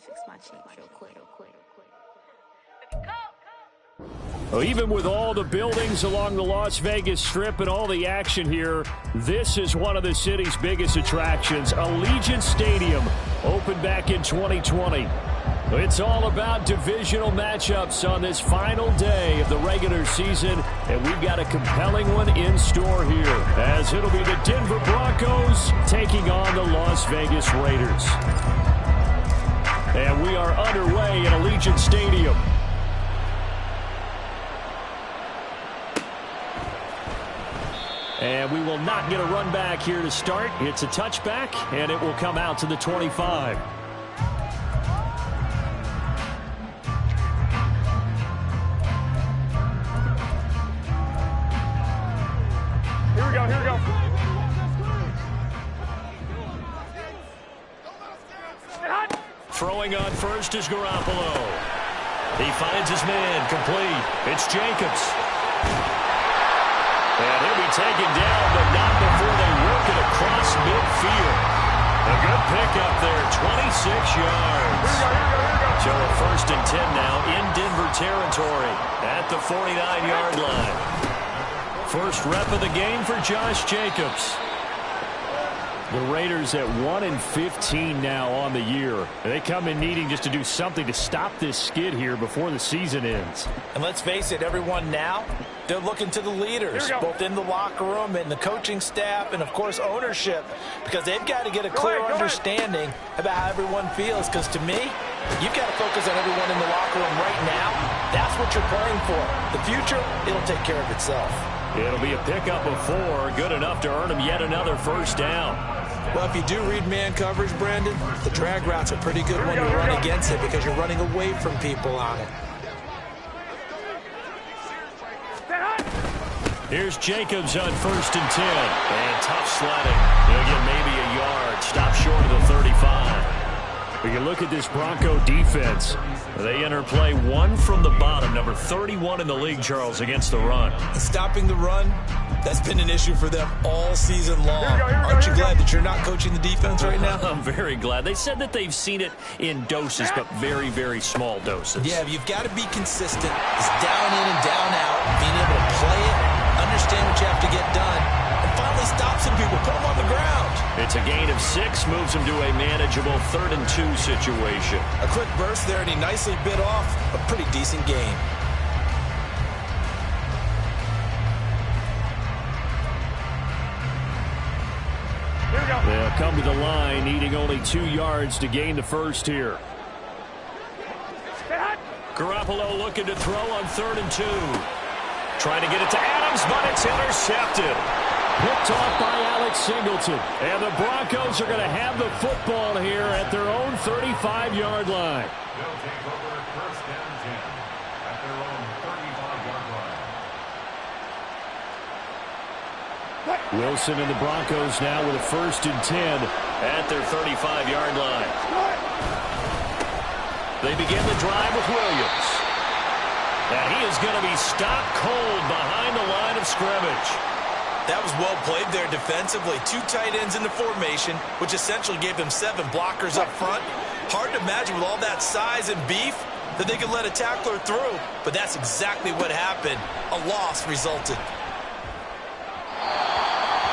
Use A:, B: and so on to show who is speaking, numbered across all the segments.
A: Fix my cheek real quick.
B: Well, even with all the buildings along the Las Vegas Strip and all the action here, this is one of the city's biggest attractions. Allegiant Stadium opened back in 2020. It's all about divisional matchups on this final day of the regular season, and we've got a compelling one in store here, as it'll be the Denver Broncos taking on the Las Vegas Raiders. And we are underway at Allegiant Stadium. And we will not get a run back here to start. It's a touchback, and it will come out to the 25.
C: Here we go.
B: Throwing on first is Garoppolo. He finds his man, complete. It's Jacobs. And he'll be taken down, but not before they work it across midfield. A good pickup there, 26 yards. So a 1st and 10 now in Denver territory at the 49-yard line. First rep of the game for Josh Jacobs. The Raiders at 1-15 now on the year. They come in needing just to do something to stop this skid here before the season ends.
D: And let's face it, everyone now, they're looking to the leaders, both in the locker room and the coaching staff and, of course, ownership, because they've got to get a clear understanding about how everyone feels. Because to me, you've got to focus on everyone in the locker room right now. That's what you're playing for. The future, it'll take care of itself.
B: It'll be a pickup of 4, good enough to earn him yet another first down.
D: Well, if you do read man coverage, Brandon, the drag route's a pretty good one to run against it because you're running away from people on it.
B: Here's Jacobs on 1st and 10. And tough sledding. He'll get maybe a yard. Stop short of the 35. When you look at this Bronco defense, they enter play 1 from the bottom, number 31 in the league, Charles, against the run.
D: Stopping the run, that's been an issue for them all season long. Aren't you glad that you're not coaching the defense right now?
B: I'm very glad. They said that they've seen it in doses, but very, very small doses.
D: Yeah, you've got to be consistent. It's down in and down out, being able to play it, understand what you have to get done, and finally stop some people, put them on the ground.
B: It's a gain of 6, moves them to a manageable 3rd and 2 situation.
D: A quick burst there, and he nicely bit off a pretty decent gain.
B: They'll come to the line, needing only 2 yards to gain the first here. Garoppolo looking to throw on 3rd and 2. Trying to get it to Adams, but it's intercepted. Picked off by Alex Singleton. And the Broncos are going to have the football here at their own 35-yard line.
E: They'll take over 1st and 10 at their own 35-yard line.
B: Wilson and the Broncos now with a 1st and 10 at their 35-yard line. They begin the drive with Williams. And he is going to be stopped cold behind the line of scrimmage.
D: That was well played there defensively. 2 tight ends in the formation, which essentially gave them 7 blockers up front. Hard to imagine with all that size and beef that they could let a tackler through. But that's exactly what happened. A loss resulted.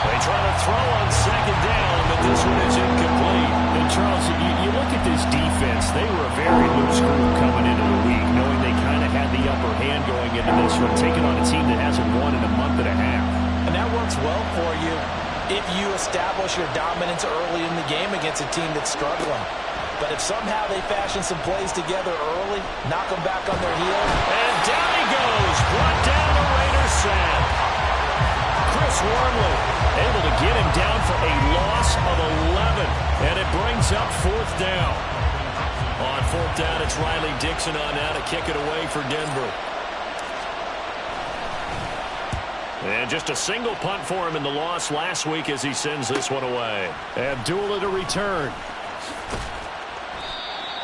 B: They try to throw on 2nd down, but this one is incomplete. And Charles, you look at this defense, they were a very loose group coming into the week, knowing they kind of had the upper hand going into this one, taking on a team that hasn't won in a month and a half.
D: And that works well for you if you establish your dominance early in the game against a team that's struggling. But if somehow they fashion some plays together early, knock them back on their heels.
B: And down he goes, brought down a Raiders sack. Chris Wormley able to get him down for a loss of 11. And it brings up 4th down. On 4th down, it's Riley Dixon on now to kick it away for Denver. And just a single punt for him in the loss last week as he sends this one away. Abdullah to return.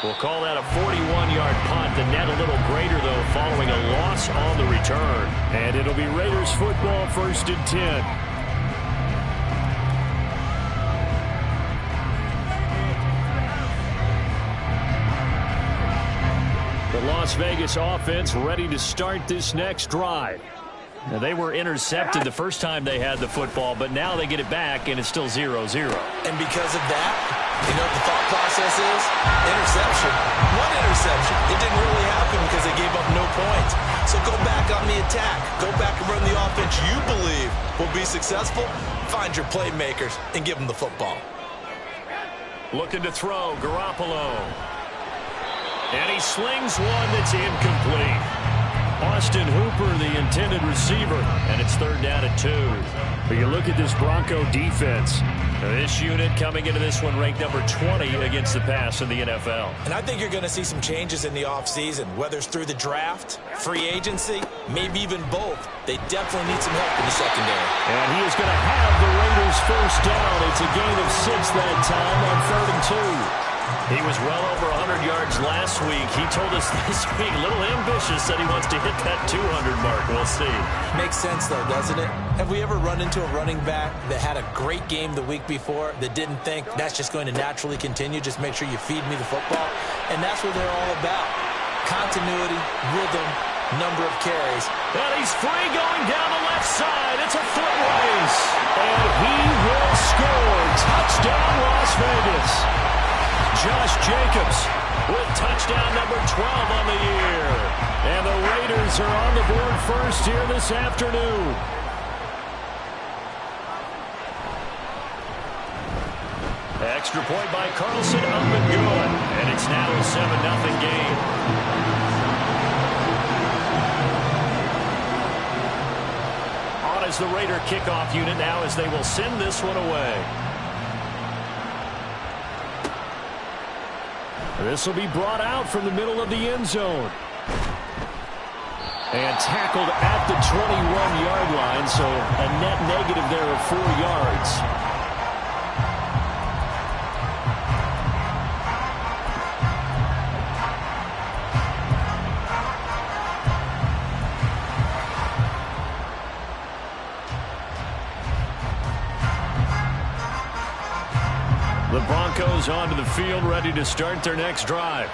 B: We'll call that a 41-yard punt. The net a little greater, though, following a loss on the return. And it'll be Raiders football 1st and 10. Las Vegas offense ready to start this next drive. Now, they were intercepted the first time they had the football, but now they get it back, and it's still 0-0.
D: And because of that, you know what the thought process is? Interception. One interception. It didn't really happen because they gave up no points. So go back on the attack. Go back and run the offense you believe will be successful. Find your playmakers and give them the football.
B: Looking to throw, Garoppolo. And he slings one that's incomplete. Austin Hooper, the intended receiver, and it's 3rd down and 2. But you look at this Bronco defense. This unit coming into this one ranked number 20 against the pass in the NFL.
D: And I think you're going to see some changes in the offseason, whether it's through the draft, free agency, maybe even both. They definitely need some help in the secondary.
B: And he is going to have the Raiders first down. It's a gain of 6 that time on 3rd and 2. He was well over 100 yards last week. He told us this week, a little ambitious, that he wants to hit that 200 mark. We'll see.
D: Makes sense, though, doesn't it? Have we ever run into a running back that had a great game the week before that didn't think that's just going to naturally continue? Just make sure you feed me the football. And that's what they're all about. Continuity, rhythm, number of carries.
B: And he's free going down the left side. It's a foot race. And he will score. Touchdown, Las Vegas. Josh Jacobs with touchdown number 12 on the year. And the Raiders are on the board first here this afternoon. Extra point by Carlson, up and good. And it's now a 7-0 game. On as the Raider kickoff unit now as they will send this one away. This will be brought out from the middle of the end zone. And tackled at the 21-yard line, so a net negative there of 4 yards. The Broncos onto the field, ready to start their next drive.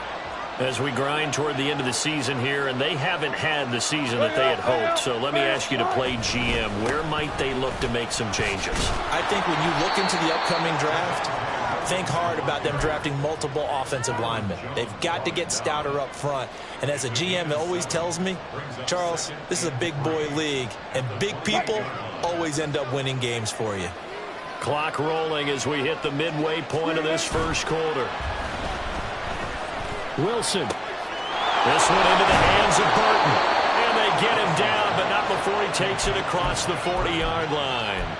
B: As we grind toward the end of the season here, and they haven't had the season that they had hoped. So let me ask you to play GM. Where might they look to make some changes?
D: I think when you look into the upcoming draft, think hard about them drafting multiple offensive linemen. They've got to get stouter up front. And as a GM, it always tells me, Charles, this is a big boy league, and big people always end up winning games for you.
B: Clock rolling as we hit the midway point of this first quarter. Wilson. This one into the hands of Burton. And they get him down, but not before he takes it across the 40-yard line.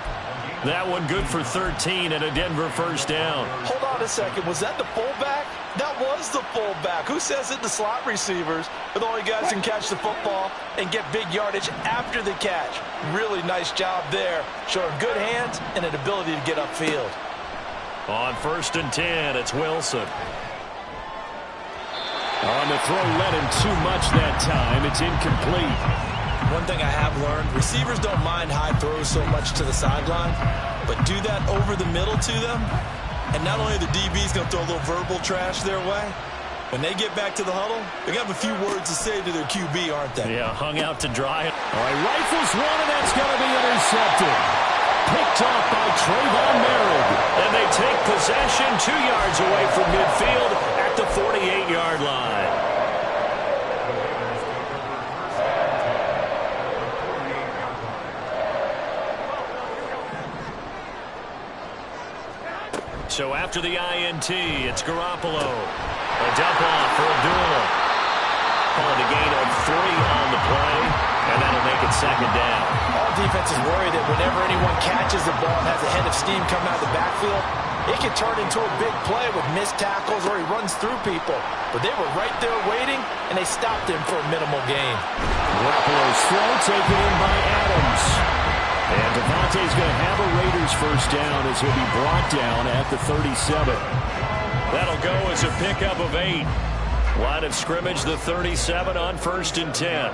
B: That one good for 13 and a Denver first down.
D: Hold on a second. Was that the fullback? That was the fullback. Who says it? The slot receivers are the only guys who can catch the football and get big yardage after the catch. Really nice job there, showing good hands and an ability to get upfield.
B: On 1st and 10, it's Wilson. On the throw, led him too much that time. It's incomplete.
D: One thing I have learned, receivers don't mind high throws so much to the sideline, but do that over the middle to them, and not only the DB's going to throw a little verbal trash their way, when they get back to the huddle, they're going to have a few words to say to their QB, aren't they?
B: Yeah, hung out to dry. All right, rifles one, and that's going to be intercepted. Picked off by Trayvon Merritt. And they take possession 2 yards away from midfield at the 48-yard line. So after the INT, it's Garoppolo. A dump off for Abdullah. Call it a gain of 3 on the play, and that'll make it 2nd down.
D: All defenses worry that whenever anyone catches the ball and has a head of steam coming out of the backfield, it can turn into a big play with missed tackles or he runs through people. But they were right there waiting, and they stopped him for a minimal gain.
B: Garoppolo's throw taken in by Adams. And Devontae's going to have a Raiders first down as he'll be brought down at the 37. That'll go as a pickup of 8. Line of scrimmage, the 37 on 1st and 10.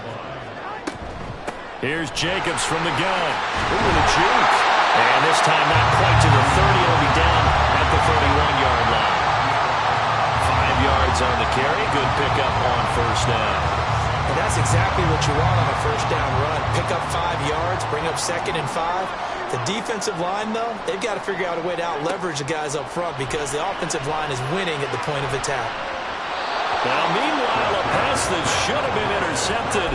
B: Here's Jacobs from the gun. Ooh, the juke. And this time not quite to the 30. It'll be down at the 31-yard line. 5 yards on the carry. Good pickup on first down.
D: And that's exactly what you want on a first down run. Pick up 5 yards, bring up 2nd and 5. The defensive line, though, they've got to figure out a way to out-leverage the guys up front because the offensive line is winning at the point of attack.
B: Now, meanwhile, a pass that should have been intercepted,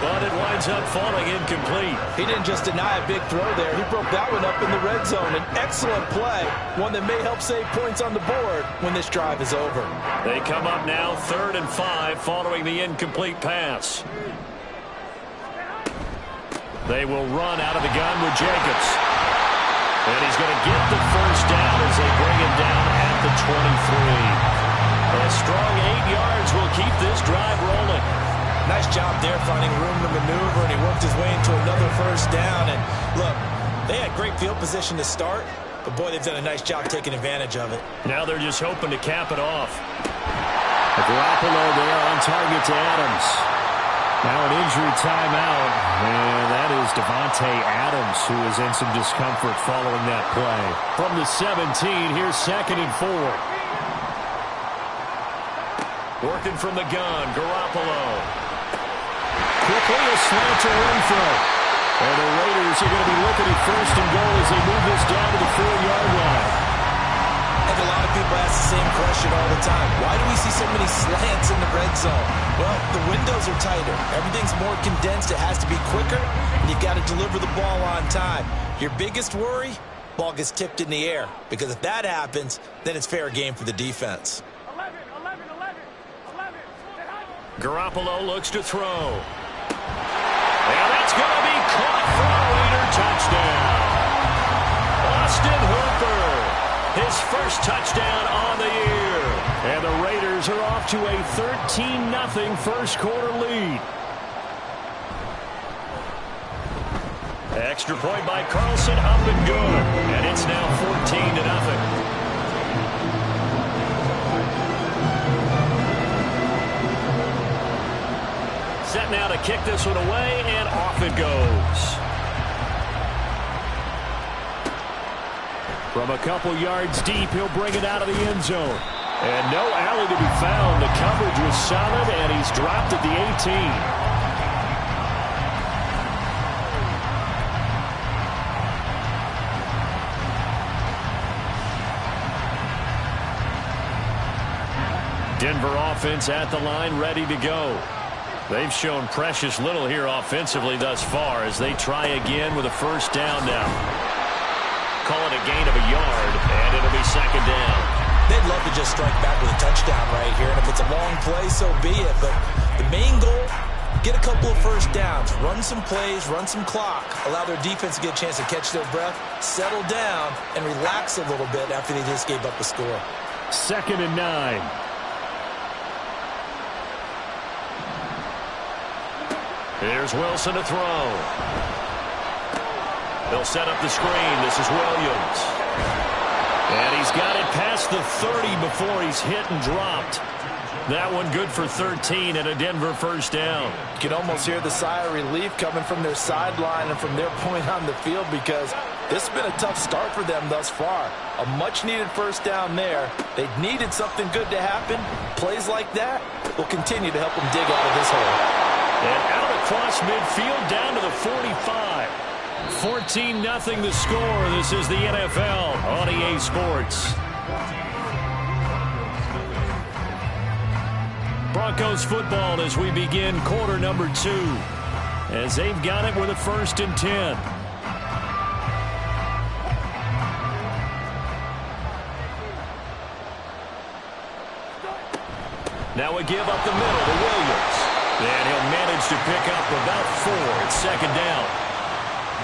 B: but it winds up falling incomplete.
D: He didn't just deny a big throw there. He broke that one up in the red zone. An excellent play, one that may help save points on the board when this drive is over.
B: They come up now 3rd and 5 following the incomplete pass. They will run out of the gun with Jacobs. And he's going to get the first down as they bring him down at the 23. A strong 8 yards will keep this drive rolling.
D: Nice job there finding room to maneuver, and he worked his way into another first down. And look, they had great field position to start, but boy, they've done a nice job taking advantage of it.
B: Now they're just hoping to cap it off. Garoppolo there on target to Adams. Now an injury timeout, and that is Devontae Adams, who is in some discomfort following that play. From the 17, here's 2nd and 4. Working from the gun, Garoppolo. Quickly a slant to Renfro. And the Raiders are going to be looking at 1st and goal as they move this down to the 4-yard line.
D: I think a lot of people ask the same question all the time. Why do we see so many slants in the red zone? Well, the windows are tighter. Everything's more condensed. It has to be quicker, and you've got to deliver the ball on time. Your biggest worry? Ball gets tipped in the air. Because if that happens, then it's fair game for the defense.
B: Garoppolo looks to throw. And that's going to be caught for a Raider touchdown. Austin Hooper, his first touchdown on the year. And the Raiders are off to a 13-0 first quarter lead. Extra point by Carlson, up and good. And it's now 14-0. Set now to kick this one away, and off it goes. From a couple yards deep, he'll bring it out of the end zone. And no alley to be found. The coverage was solid, and he's dropped at the 18. Denver offense at the line, ready to go. They've shown precious little here offensively thus far as they try again with a first down now. Call it a gain of a yard, and it'll be 2nd down.
D: They'd love to just strike back with a touchdown right here, and if it's a long play, so be it. But the main goal, get a couple of first downs, run some plays, run some clock, allow their defense to get a chance to catch their breath, settle down, and relax a little bit after they just gave up a score.
B: 2nd and 9. Here's Wilson to throw. They'll set up the screen. This is Williams. And he's got it past the 30 before he's hit and dropped. That one good for 13 and a Denver first down.
D: You can almost hear the sigh of relief coming from their sideline and from their point on the field because this has been a tough start for them thus far. A much-needed first down there. They needed something good to happen. Plays like that will continue to help them dig out of this hole.
B: And out across midfield down to the 45. 14-0 the score. This is the NFL on EA Sports. Broncos football as we begin quarter number 2. As they've got it with a 1st and 10. Now a give up the middle to Williams. And he'll manage to pick up about 4 at 2nd down.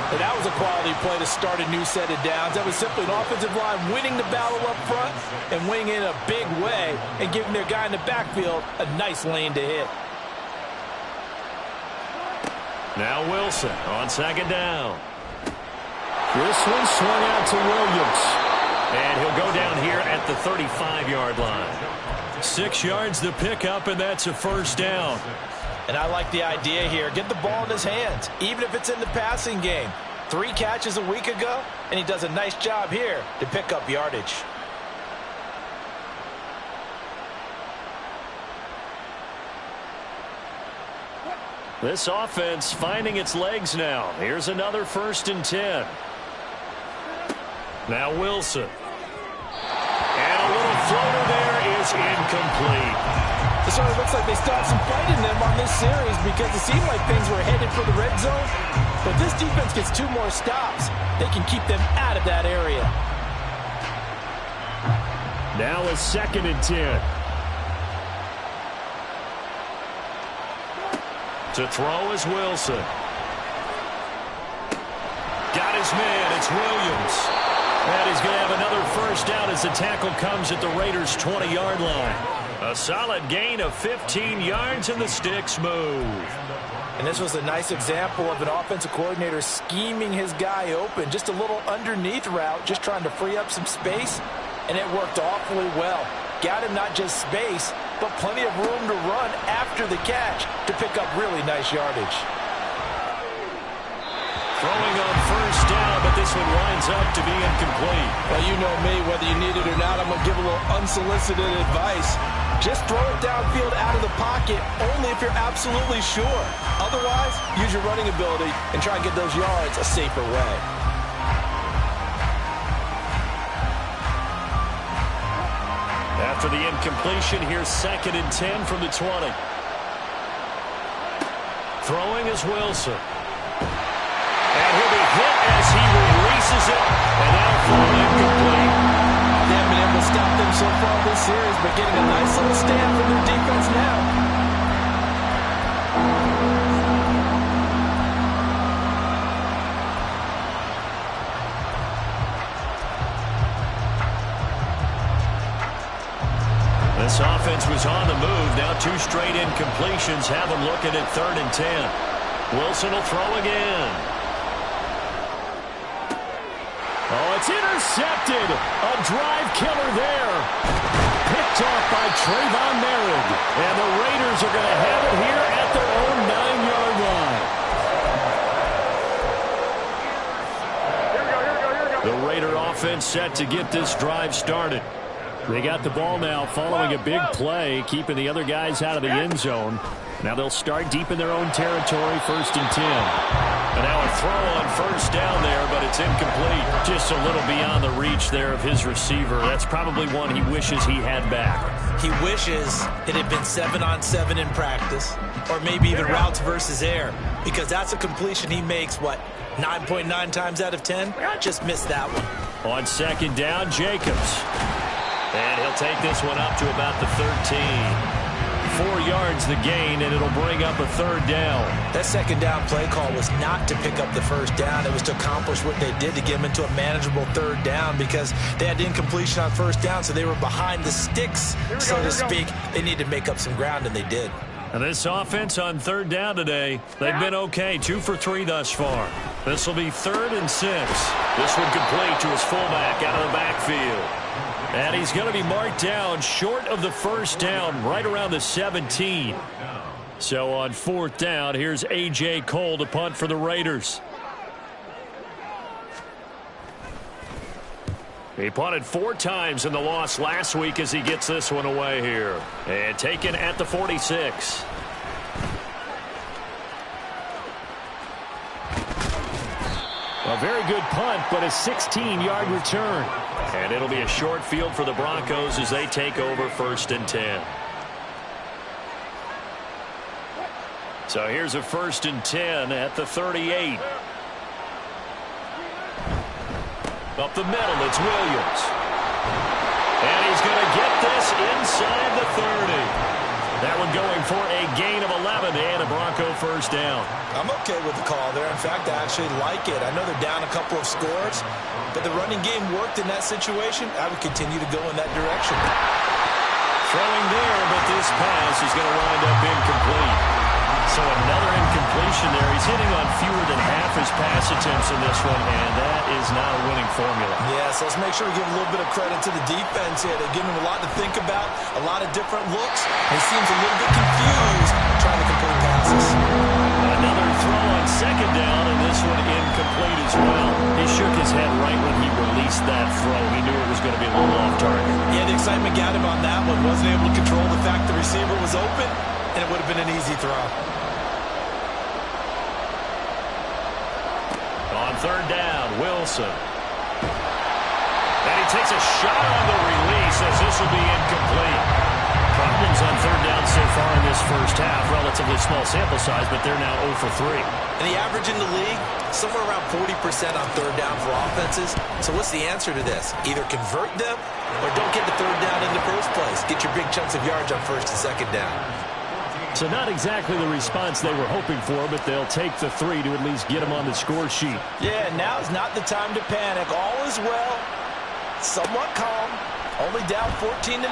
D: And that was a quality play to start a new set of downs. That was simply an offensive line winning the battle up front and winning in a big way and giving their guy in the backfield a nice lane to hit.
B: Now Wilson on 2nd down. This one swung out to Williams. And he'll go down here at the 35-yard line. 6 yards to pick up, and that's a first down.
D: And I like the idea here. Get the ball in his hands, even if it's in the passing game. 3 catches a week ago, and he does a nice job here to pick up yardage.
B: This offense finding its legs now. Here's another 1st and 10. Now Wilson. And a little floater there is incomplete.
D: It sort of looks like they still have some fight in them on this series because it seemed like things were headed for the red zone. But this defense gets 2 more stops. They can keep them out of that area.
B: Now a 2nd and 10. To throw is Wilson. Got his man. It's Williams. And he's going to have another 1st down as the tackle comes at the Raiders' 20-yard line. A solid gain of 15 yards and the sticks move.
D: And this was a nice example of an offensive coordinator scheming his guy open. Just a little underneath route, just trying to free up some space. And it worked awfully well. Got him not just space, but plenty of room to run after the catch to pick up really nice yardage.
B: Throwing on 1st down, but this one winds up to be incomplete.
D: Well, you know me, whether you need it or not, I'm going to give a little unsolicited advice. Just throw it downfield out of the pocket, only if you're absolutely sure. Otherwise, use your running ability and try and get those yards a safer way.
B: After the incompletion, here's 2nd and 10 from the 20. Throwing is Wilson. And he'll be hit as he releases it, and that'll fall incomplete.
D: They haven't been able to stop them so far this series, but getting a nice little stand from their defense now.
B: This offense was on the move. Now 2 straight incompletions have them looking at 3rd and 10. Wilson will throw again. Oh, it's intercepted. A drive killer there. Picked off by Trayvon Merritt. And the Raiders are going to have it here at their own 9-yard line. The Raider offense set to get this drive started. They got the ball now following a big play, keeping the other guys out of the end zone. Now they'll start deep in their own territory, 1st and 10. And now a throw on 1st down there, but it's incomplete. Just a little beyond the reach there of his receiver. That's probably one he wishes he had back.
D: He wishes it had been 7-on-7 in practice, or maybe even routes versus air, because that's a completion he makes, 9.9 times out of 10? Just missed that one.
B: On 2nd down, Jacobs. And he'll take this one up to about the 13. 4 yards the gain, and it'll bring up a 3rd down.
D: That 2nd down play call was not to pick up the 1st down. It was to accomplish what they did to get them into a manageable 3rd down because they had incompletion on 1st down, so they were behind the sticks, so to speak. They needed to make up some ground, and they did.
B: And this offense on 3rd down today, they've been okay. 2 for 3 thus far. This will be 3rd and 6. This one complete to his fullback out of the backfield. And he's going to be marked down short of the 1st down, right around the 17. So on 4th down, here's A.J. Cole to punt for the Raiders. He punted 4 times in the loss last week as he gets this one away here. And taken at the 46. A very good punt, but a 16-yard return. And it'll be a short field for the Broncos as they take over 1st and 10. So here's a 1st and 10 at the 38. Up the middle, it's Williams. And he's going to get this inside the 30. That one going for a gain of 11 and a Bronco 1st down.
D: I'm okay with the call there. In fact, I actually like it. I know they're down a couple of scores, but the running game worked in that situation. I would continue to go in that direction.
B: Throwing there, but this pass is going to wind up incomplete. So another incompletion there. He's hitting on fewer than half his pass attempts in this one, and that is not a winning formula.
D: Yes, let's make sure we give a little bit of credit to the defense here. They're giving him a lot to think about, a lot of different looks. He seems a little bit confused trying to complete passes.
B: Another throw on 2nd down, and this one incomplete as well. He shook his head right when he released that throw. He knew it was going to be a little off target.
D: Yeah, the excitement got him on that one. Wasn't able to control the fact the receiver was open, and it would have been an easy throw.
B: third down, Wilson. And he takes a shot on the release as this will be incomplete. Problems on third down so far in this first half. Relatively small sample size, but they're now 0 for 3.
D: And the average in the league, somewhere around 40% on third down for offenses. So what's the answer to this? Either convert them or don't get the third down in the first place. Get your big chunks of yards on first and second down.
B: So not exactly the response they were hoping for, but they'll take the 3 to at least get them on the score sheet.
D: Yeah, now's not the time to panic. All is well. Somewhat calm. Only down 14-0.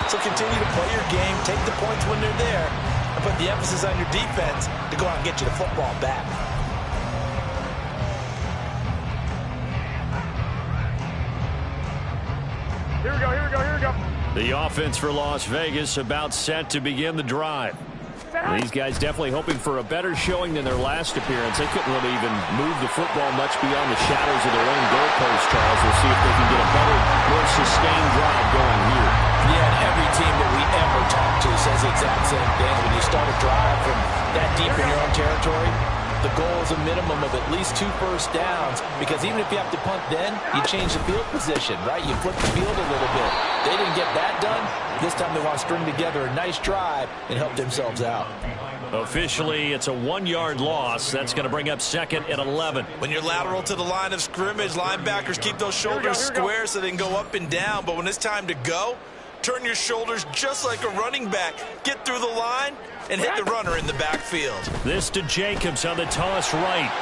D: So continue to play your game, take the points when they're there, and put the emphasis on your defense to go out and get you the football back.
C: Here we go, here we go, here we go.
B: The offense for Las Vegas about set to begin the drive. These guys definitely hoping for a better showing than their last appearance. They couldn't really even move the football much beyond the shadows of their own goalpost, Charles. We'll see if they can get a better, more sustained drive going here.
D: Yeah, and every team that we ever talk to says the exact same thing. When you start a drive from that deep in your own territory, the goal is a minimum of at least 2 first downs, because even if you have to punt then, you change the field position, right? You flip the field a little bit. They didn't get that done. This time they want to string together a nice drive and help themselves out.
B: Officially, it's a 1-yard loss. That's going to bring up 2nd and 11.
D: When you're lateral to the line of scrimmage, linebackers keep those shoulders square so they can go up and down. But when it's time to go, turn your shoulders just like a running back. Get through the line and hit the runner in the backfield.
B: This to Jacobs on the toss right.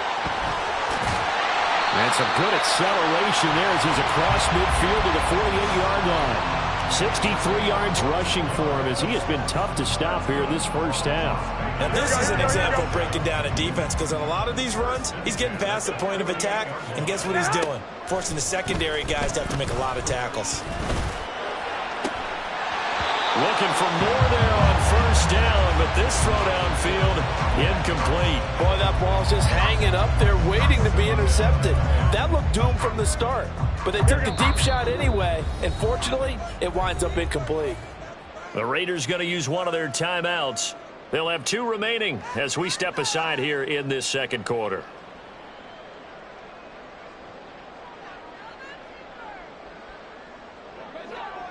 B: And some good acceleration there as he's across midfield to the 48-yard line. 63 yards rushing for him as he has been tough to stop here this first half.
D: And this is an example of breaking down a defense, because on a lot of these runs, he's getting past the point of attack, and guess what he's doing? Forcing the secondary guys to have to make a lot of tackles.
B: Looking for more there on first down, but this throw downfield incomplete.
D: Boy, that ball's just hanging up there waiting to be intercepted. That looked doomed from the start, but they took the deep shot anyway, and fortunately, it winds up incomplete.
B: The Raiders going to use one of their timeouts. They'll have 2 remaining as we step aside here in this second quarter.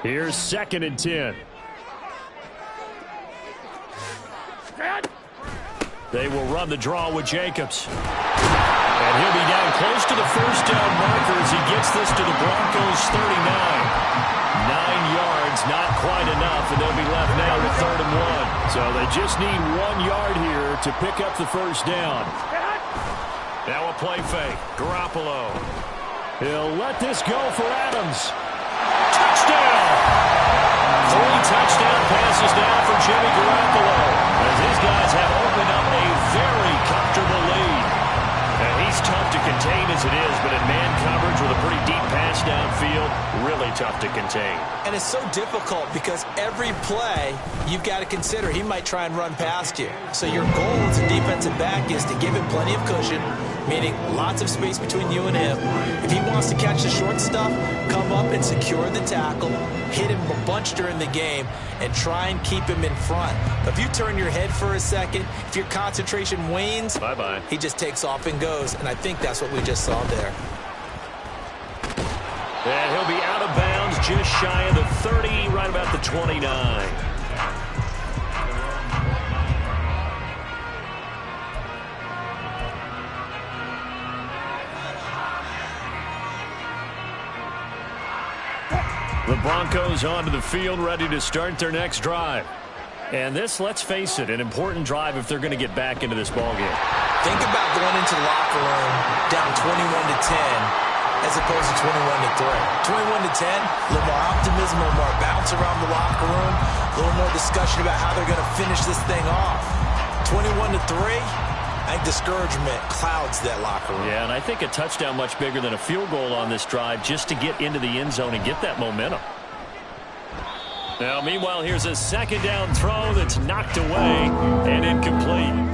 B: Here's 2nd and 10. They will run the draw with Jacobs. And he'll be down close to the first down marker as he gets this to the Broncos' 39. 9 yards, not quite enough, and they'll be left now with 3rd and 1. So they just need 1 yard here to pick up the first down. Now a play fake. Garoppolo. He'll let this go for Adams. Touchdown! 3 touchdown passes now for Jimmy Garoppolo, as his guys have opened up a very comfortable lead. And he's tough to contain as it is, but in man coverage with a pretty deep pass downfield, really tough to contain.
D: And it's so difficult because every play you've got to consider he might try and run past you. So your goal as a defensive back is to give him plenty of cushion, meaning lots of space between you and him. If he wants to catch the short stuff, come up and secure the tackle, hit him a bunch during the game, and try and keep him in front. But if you turn your head for a second, if your concentration wanes,
B: bye-bye.
D: He just takes off and goes, and I think that's what we just saw there.
B: And he'll be out of bounds just shy of the 30, right about the 29. The Broncos onto the field, ready to start their next drive. And this, let's face it, an important drive if they're going to get back into this ballgame.
D: Think about going into the locker room down 21-10 as opposed to 21-3. 21-10, a little more optimism, a little more bounce around the locker room, a little more discussion about how they're going to finish this thing off. 21-3, I think discouragement clouds that locker room.
B: Yeah, and I think a touchdown much bigger than a field goal on this drive just to get into the end zone and get that momentum. Now, meanwhile, here's a 2nd down throw that's knocked away and incomplete.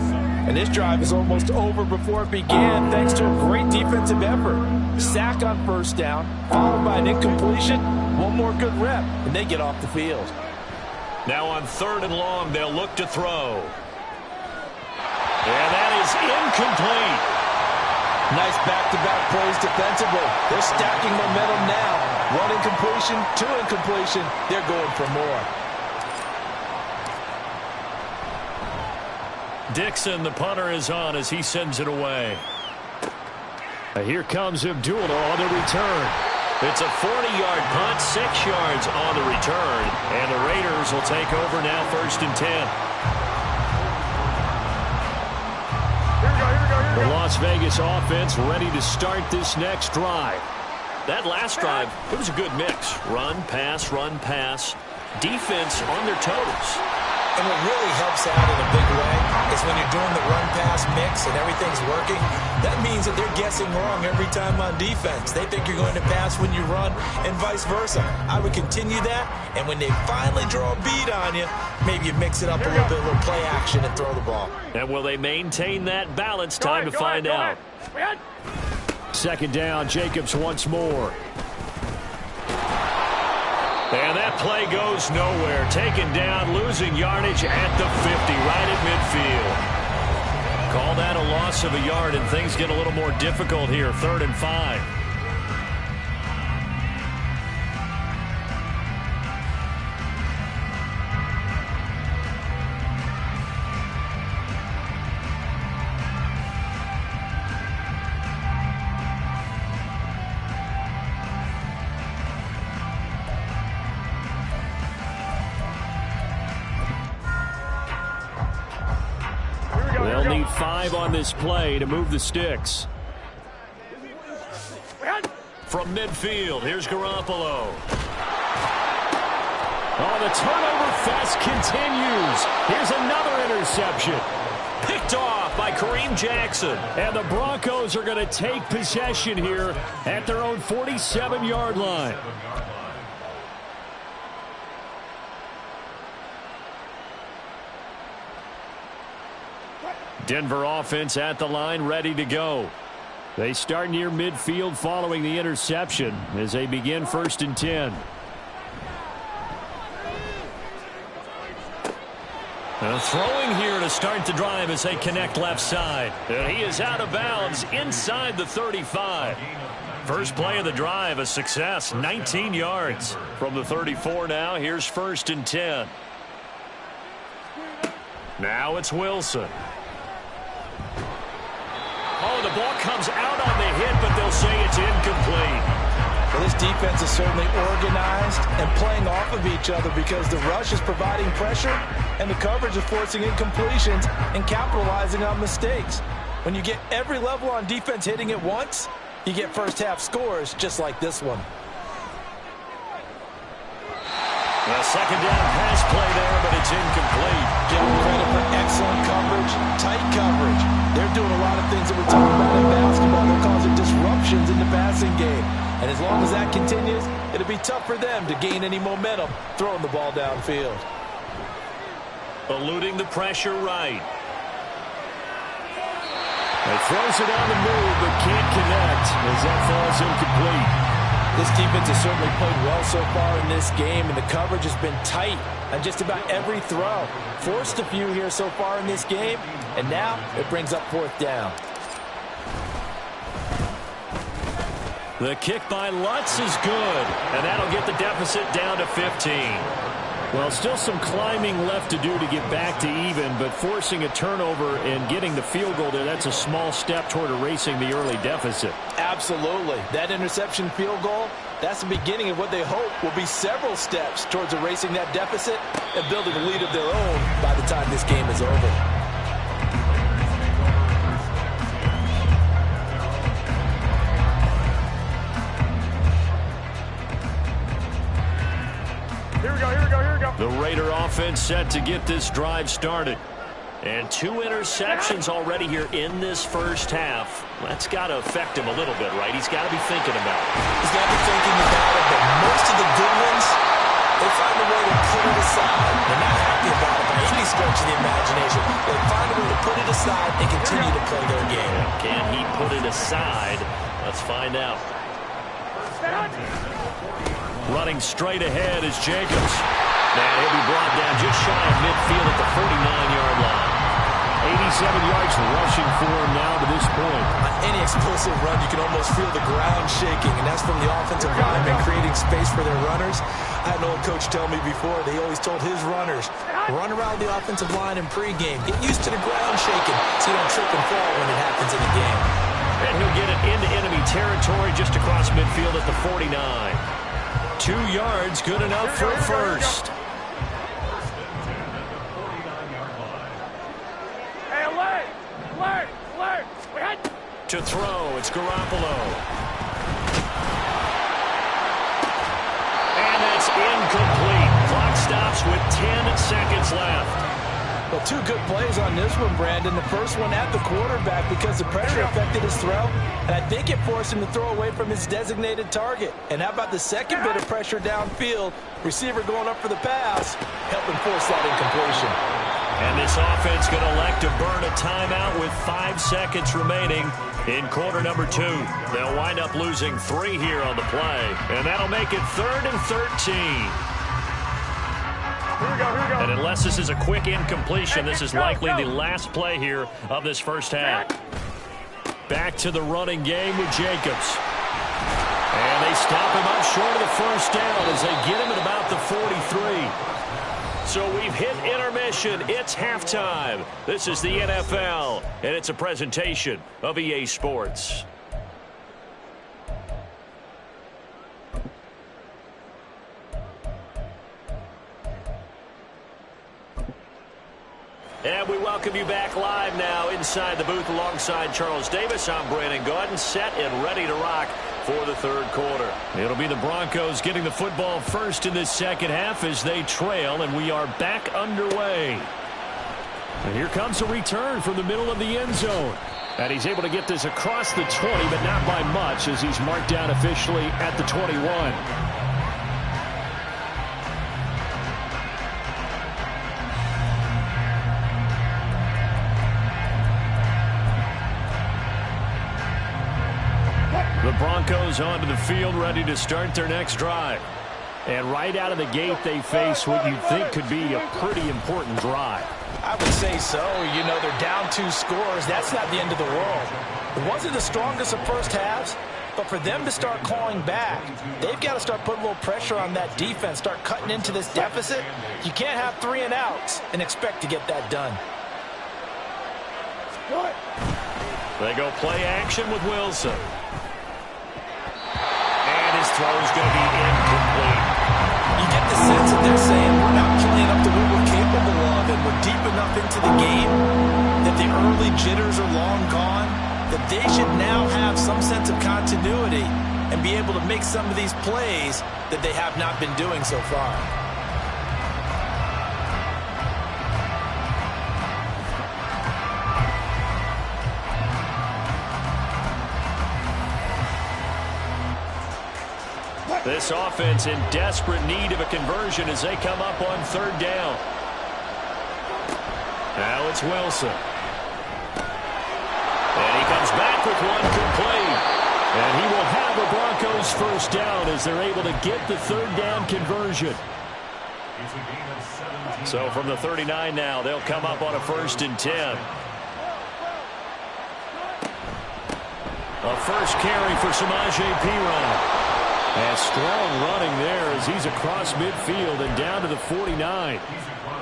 D: And this drive is almost over before it began thanks to a great defensive effort. Sack on first down, followed by an incompletion, one more good rep, and they get off the field.
B: Now on 3rd and long, they'll look to throw. And that is incomplete.
D: Nice back-to-back plays defensively. They're stacking momentum now. One incompletion, two incompletion. They're going for more.
B: Dixon, the punter, is on as he sends it away. Here comes Abdullah on the return. It's a 40-yard punt, 6 yards on the return. And the Raiders will take over now, 1st and 10. The Las Vegas offense ready to start this next drive. That last drive, it was a good mix. Run, pass, defense on their toes.
D: And what really helps out in a big way is when you're doing the run-pass mix and everything's working, that means that they're guessing wrong every time on defense. They think you're going to pass when you run and vice versa. I would continue that, and when they finally draw a beat on you, maybe you mix it up a little bit, a little play action, and throw the ball.
B: And will they maintain that balance? Time to find out. 2nd down, Jacobs once more. And that play goes nowhere. Taken down, losing yardage at the 50, right at midfield. Call that a loss of a yard, and things get a little more difficult here. 3rd and 5. They'll need 5 on this play to move the sticks. From midfield, here's Garoppolo. Oh, the turnover fest continues. Here's another interception. Picked off by Kareem Jackson. And the Broncos are going to take possession here at their own 47-yard line. Denver offense at the line, ready to go. They start near midfield following the interception as they begin 1st and 10. Throwing here to start the drive as they connect left side. And he is out of bounds inside the 35. First play of the drive, a success, 19 yards. From the 34 now, here's 1st and 10. Now it's Wilson. Oh, the ball comes out on the hit, but they'll say it's incomplete.
D: Well, this defense is certainly organized and playing off of each other because the rush is providing pressure and the coverage is forcing incompletions and capitalizing on mistakes. When you get every level on defense hitting at once, you get first-half scores just like this one.
B: A 2nd down pass play there, but it's incomplete.
D: Give them credit for excellent coverage, tight coverage. They're doing a lot of things that we're talking about in basketball. They're causing disruptions in the passing game. And as long as that continues, it'll be tough for them to gain any momentum throwing the ball downfield.
B: Eluding the pressure right. He throws it on the move, but can't connect as that falls incomplete.
D: This defense has certainly played well so far in this game, and the coverage has been tight on just about every throw. Forced a few here so far in this game, and now it brings up 4th down.
B: The kick by Lutz is good, and that'll get the deficit down to 15. Well, still some climbing left to do to get back to even, but forcing a turnover and getting the field goal there, that's a small step toward erasing the early deficit.
D: Absolutely. That interception field goal, that's the beginning of what they hope will be several steps towards erasing that deficit and building a lead of their own by the time this game is over.
B: The Raider offense set to get this drive started. And 2 interceptions already here in this first half. That's got to affect him a little bit, right? He's got to be thinking about it.
D: He's got to be thinking about it, but most of the good ones, they find a way to put it aside. They're not happy about it by any stretch of the imagination. They find a way to put it aside and continue to play their game.
B: Can he put it aside? Let's find out. Running straight ahead is Jacobs. Now he'll be brought down just shy of midfield at the 49-yard line. 87 yards rushing for him now to this point.
D: On any explosive run, you can almost feel the ground shaking, and that's from the offensive linemen creating space for their runners. I had an old coach tell me before, they always told his runners, run around the offensive line in pregame. Get used to the ground shaking so you don't trip and fall when it happens in the game.
B: And he'll get it into enemy territory just across midfield at the 49. 2 yards, good enough for a first. To throw, it's Garoppolo. And that's incomplete. Clock stops with 10 seconds left.
D: Well, 2 good plays on this one, Brandon. The first one at the quarterback because the pressure affected his throw, and I think it forced him to throw away from his designated target. And how about the second bit of pressure downfield? Receiver going up for the pass, helping force that incompletion.
B: And this offense going to elect to burn a timeout with 5 seconds remaining in quarter number 2. They'll wind up losing 3 here on the play, and that'll make it 3rd and 13.
C: Here we go.
B: And unless this is a quick incompletion, this is likely the last play here of this first half. Back to the running game with Jacobs. And they stop him up short of the first down as they get him at about the 43. So we've hit intermission. It's halftime. This is the NFL, and it's a presentation of EA Sports. And we welcome you back live now inside the booth alongside Charles Davis. I'm Brandon Gaudin, set and ready to rock for the third quarter. It'll be the Broncos getting the football first in this second half as they trail, and we are back underway. And here comes a return from the middle of the end zone. And he's able to get this across the 20, but not by much as he's marked down officially at the 21. The Broncos onto the field ready to start their next drive. And right out of the gate, they face what you'd think could be a pretty important drive.
D: I would say so. You know, they're down 2 scores. That's not the end of the world. It wasn't the strongest of first halves, but for them to start clawing back, they've got to start putting a little pressure on that defense, start cutting into this deficit. You can't have 3 and outs and expect to get that done.
B: They go play action with Wilson. His throw is going to be incomplete.
D: You get the sense that they're saying we're not playing up to what we're capable of, and we're deep enough into the game that the early jitters are long gone, that they should now have some sense of continuity and be able to make some of these plays that they have not been doing so far.
B: This offense in desperate need of a conversion as they come up on 3rd down. Now it's Wilson. And he comes back with one complete. And he will have a Broncos first down as they're able to get the 3rd down conversion. So from the 39 now, they'll come up on a 1st and 10. A first carry for Samaje Perine. And strong running there as he's across midfield and down to the 49.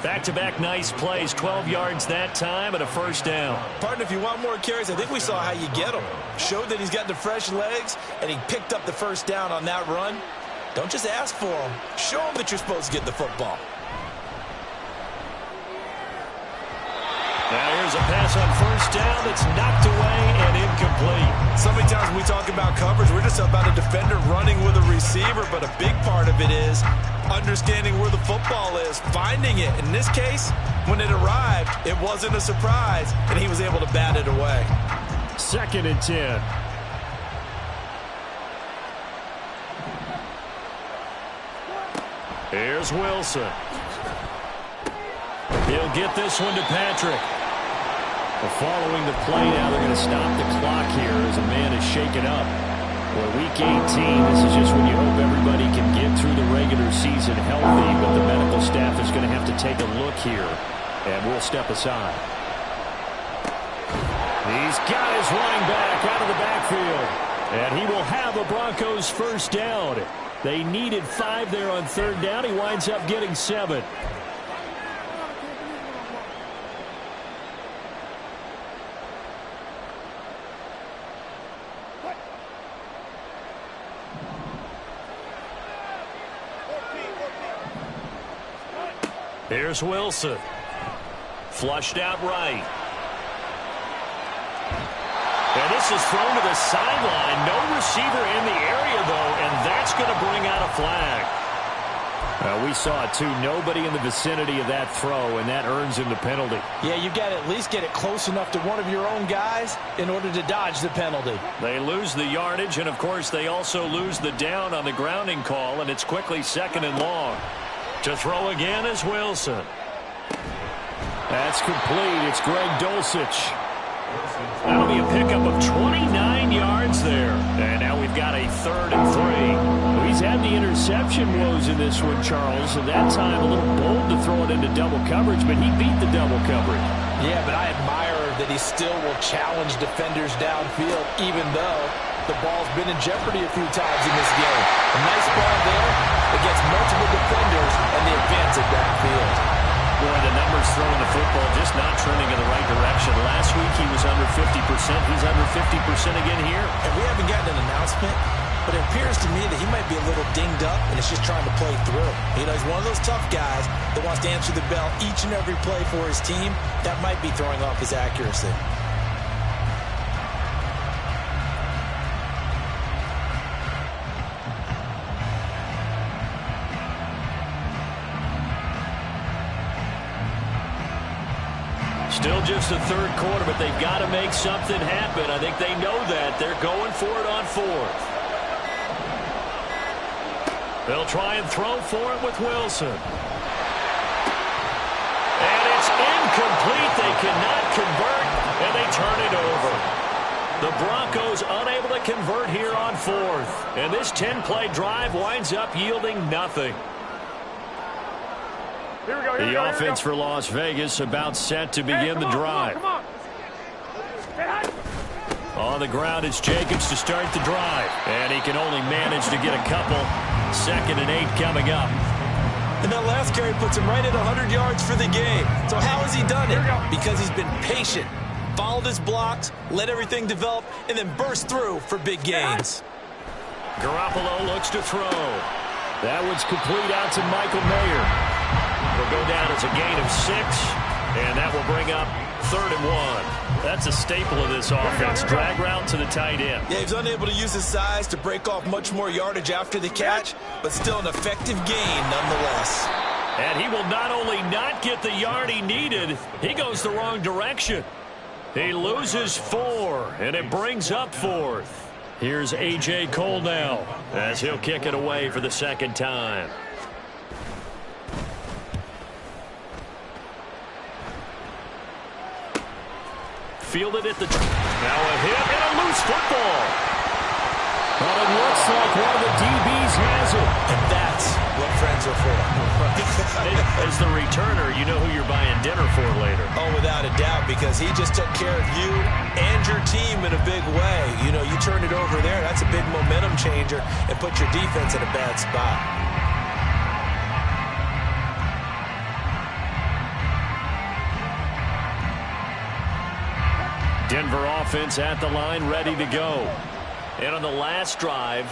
B: Back-to-back nice plays, 12 yards that time and a first down.
D: Partner, if you want more carries, I think we saw how you get them. Showed that he's got the fresh legs, and he picked up the first down on that run. Don't just ask for them. Show them that you're supposed to get the football.
B: Now here's a pass on 1st down that's knocked away and incomplete.
D: So many times when we talk about coverage, we're just about a defender running with a receiver, but a big part of it is understanding where the football is, finding it. In this case, when it arrived, it wasn't a surprise, and he was able to bat it away.
B: 2nd and 10. Here's Wilson. He'll get this one to Patrick. Following the play now, they're going to stop the clock here as a man is shaken up. Well, week 18, this is just when you hope everybody can get through the regular season healthy, but the medical staff is going to have to take a look here, and we'll step aside. He's got his running back out of the backfield. And he will have a Broncos first down. They needed 5 there on 3rd down. He winds up getting 7. Here's Wilson. Flushed out right. And this is thrown to the sideline. No receiver in the area, though, and that's going to bring out a flag. We saw it, too. Nobody in the vicinity of that throw, and that earns him the penalty.
D: Yeah, you got to at least get it close enough to one of your own guys in order to dodge the penalty.
B: They lose the yardage, and, of course, they also lose the down on the grounding call, and it's quickly 2nd and long. To throw again is Wilson. That's complete. It's Greg Dulcich. That'll be a pickup of 29 yards there. And now we've got a 3rd and 3. Well, he's had the interception woes in this one, Charles. And that time a little bold to throw it into double coverage, but he beat the double coverage.
D: Yeah, but I admire that he still will challenge defenders downfield, even though the ball's been in jeopardy a few times in this game. A nice ball there against multiple defenders, and the advance at downfield.
B: Boy, the numbers throwing the football just not trending in the right direction. Last week he was under 50%. He's under 50% again here.
D: And we haven't gotten an announcement, but it appears to me that he might be a little dinged up and is just trying to play through. You know, he's one of those tough guys that wants to answer the bell each and every play for his team. That might be throwing off his accuracy.
B: Still just the 3rd quarter, but they've got to make something happen. I think they know that. They're going for it on 4th. They'll try and throw for it with Wilson. And it's incomplete. They cannot convert, and they turn it over. The Broncos unable to convert here on 4th. And this 10-play drive winds up yielding nothing. The offense for Las Vegas about set to begin the drive. On the ground, it's Jacobs to start the drive. And he can only manage to get a couple. 2nd and 8 coming up.
D: And that last carry puts him right at 100 yards for the game. So how has he done it? Because he's been patient, followed his blocks, let everything develop, and then burst through for big gains.
B: Garoppolo looks to throw. That one's complete out to Michael Mayer. Will go down as a gain of 6, and that will bring up 3rd and 1. That's a staple of this offense. Drag route to the tight end.
D: Yeah, he's unable to use his size to break off much more yardage after the catch, but still an effective gain nonetheless.
B: And he will not only not get the yard he needed, he goes the wrong direction. He loses 4, and it brings up 4th. Here's A.J. Cole now as he'll kick it away for the 2nd time. Fielded at the... Now a hit and a loose football. But it looks like one of the DBs has it.
D: And that's what friends are for.
B: As the returner, you know who you're buying dinner for later.
D: Oh, without a doubt, because he just took care of you and your team in a big way. You know, you turned it over there. That's a big momentum changer and put your defense in a bad spot.
B: Denver offense at the line, ready to go. And on the last drive,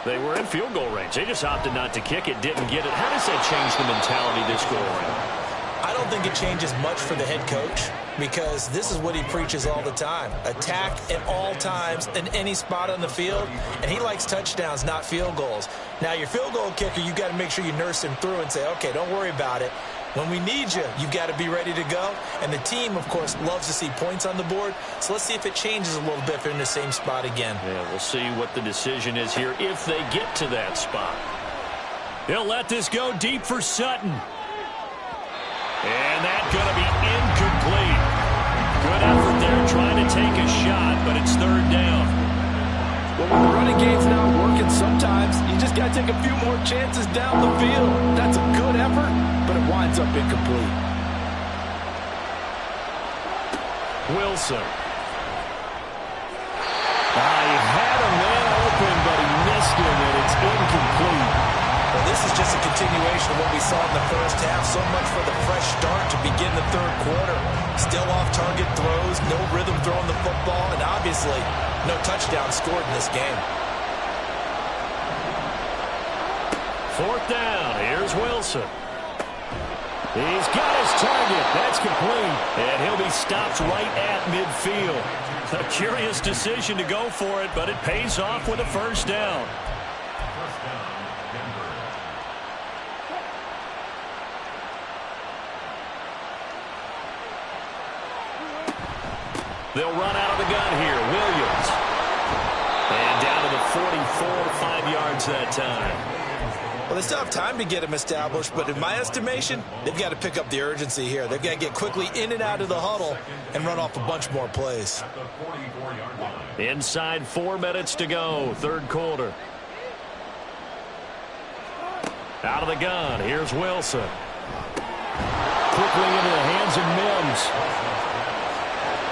B: they were in field goal range. They just opted not to kick it, didn't get it. How does that change the mentality this go around?
D: I don't think it changes much for the head coach because this is what he preaches all the time. Attack at all times in any spot on the field, and he likes touchdowns, not field goals. Now, your field goal kicker, you got to make sure you nurse him through and say, okay, don't worry about it. When we need you, you've got to be ready to go. And the team, of course, loves to see points on the board. So let's see if it changes a little bit if they're in the same spot again.
B: Yeah, we'll see what the decision is here if they get to that spot. They'll let this go deep for Sutton. And that's going to be incomplete. Good effort there trying to take a shot, but it's 3rd down.
D: Well, when the running game's not working, sometimes you just got to take a few more chances down the field. That's a good effort, but it winds up incomplete.
B: Wilson He had a man open, but he missed him, and it's incomplete.
D: Well, this is just a continuation of what we saw in the first half. So much for the fresh start to begin the third quarter. Still off-target throws, no rhythm throwing the football, and obviously no touchdown scored in this game.
B: Fourth down. Here's Wilson. He's got his target. That's complete. And he'll be stopped right at midfield. A curious decision to go for it, but it pays off with a first down. They'll run out of the gun here. Williams. And down to the 44, 5 yards that time.
D: Well, they still have time to get him established, but in my estimation, they've got to pick up the urgency here. They've got to get quickly in and out of the huddle and run off a bunch more plays.
B: Inside 4 minutes to go, third quarter. Out of the gun, here's Wilson. Quickly into the hands of Mims.